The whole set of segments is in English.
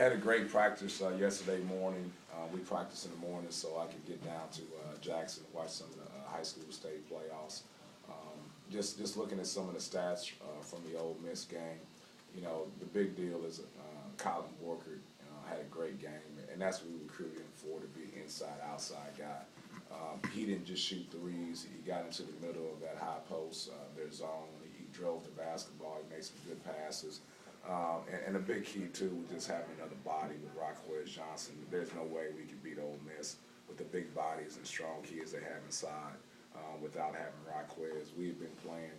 Had a great practice yesterday morning. We practiced in the morning so I could get down to Jackson and watch some of the high school state playoffs. Just looking at some of the stats from the Ole Miss game, you know, the big deal is Colin Borchert had a great game, and that's what we recruited him for, to be inside-outside guy. He didn't just shoot threes. He got into the middle of that high post, their zone. He drove the basketball. He made some good passes. And a big key, too, was just having another body with Rockwell Johnson. There's no way we could beat Ole Miss with the big bodies and strong kids they have inside without having Rockwell. We've been playing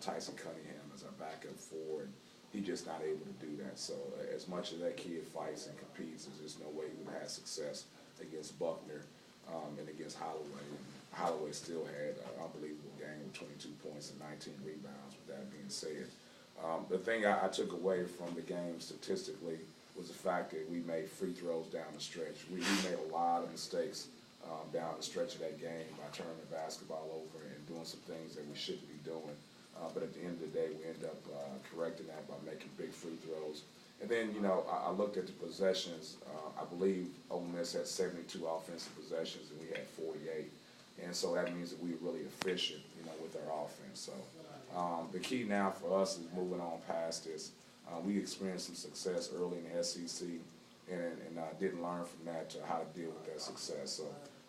Tyson Cunningham as our backup four, and he's just not able to do that. So as much as that kid fights and competes, there's just no way he would have success against Buckner and against Holloway. And Holloway still had an unbelievable game with 22 points and 19 rebounds. With that being said, the thing I took away from the game statistically was the fact that we made free throws down the stretch. We made a lot of mistakes down the stretch of that game by turning the basketball over and doing some things that we shouldn't be doing. But at the end of the day, we ended up correcting that by making big free throws. And then, you know, I looked at the possessions. I believe Ole Miss had 72 offensive possessions, and we had 48. And so that means that we were really efficient, you know, with our offense. So the key now for us is moving on past this. We experienced some success early in the SEC and didn't learn from that to how to deal with that success. So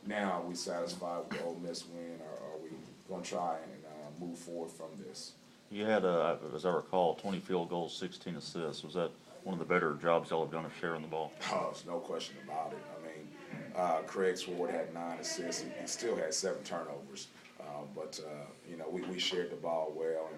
now are we satisfied with the Ole Miss win, or are we going to try and move forward from this? You had, as I recall, 20 field goals, 16 assists. Was that one of the better jobs y'all have done of sharing the ball? Oh, there's no question about it. I mean, Craig Sword had 9 assists. He still had 7 turnovers. But you know, we shared the ball well.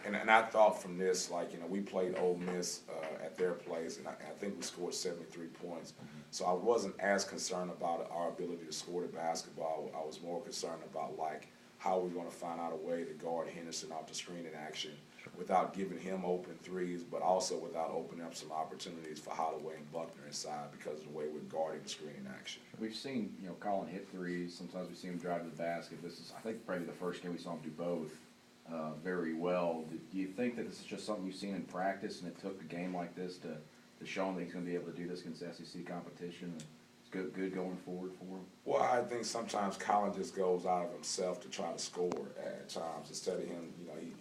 And I thought from this, like, you know, we played Ole Miss at their place, and I think we scored 73 points. So I wasn't as concerned about our ability to score the basketball. I was more concerned about, like, how we're going to find out a way to guard Henderson off the screen in action without giving him open threes, but also without opening up some opportunities for Holloway and Buckner inside because of the way we're guarding the screen in action. We've seen, you know, Colin hit threes. Sometimes we see him drive to the basket. This is, I think, probably the first game we saw him do both very well. Do you think that this is just something you've seen in practice, and it took a game like this to show him that he's going to be able to do this against SEC competition? Good going forward for him? Well, I think sometimes Colin just goes out of himself to try to score at times. Instead of him, you know, he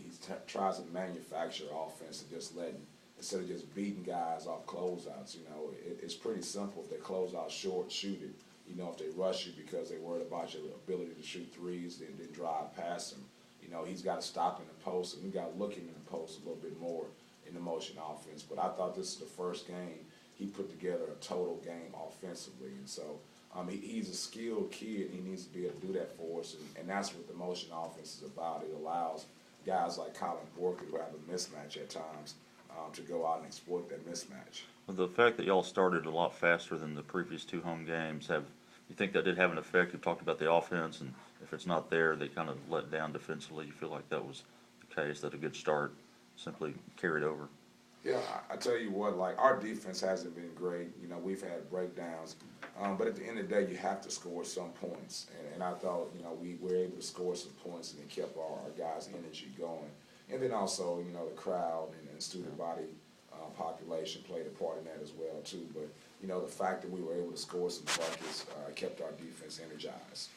tries to manufacture offense and just instead of just beating guys off closeouts. You know, it's pretty simple. If they close out short, shoot it. You know, if they rush you because they're worried about your ability to shoot threes, then drive past them. You know, he's got to stop in the post, and we got to look him in the post a little bit more in the motion offense. But I thought this is the first game he put together a total game offensively. And so he's a skilled kid, and he needs to be able to do that for us. And that's what the motion offense is about. It allows guys like Colin Borchert, who have a mismatch at times, to go out and exploit that mismatch. Well, the fact that y'all started a lot faster than the previous 2 home games, you think that did have an effect? You talked about the offense, and if it's not there, they kind of let down defensively. You feel like that was the case, that a good start simply carried over? Yeah, I tell you what, like, our defense hasn't been great. You know, we've had breakdowns. But at the end of the day, you have to score some points. And I thought, you know, we were able to score some points, and it kept our guys' energy going. And then also, you know, the crowd and student body population played a part in that as well, too. But, you know, the fact that we were able to score some buckets kept our defense energized.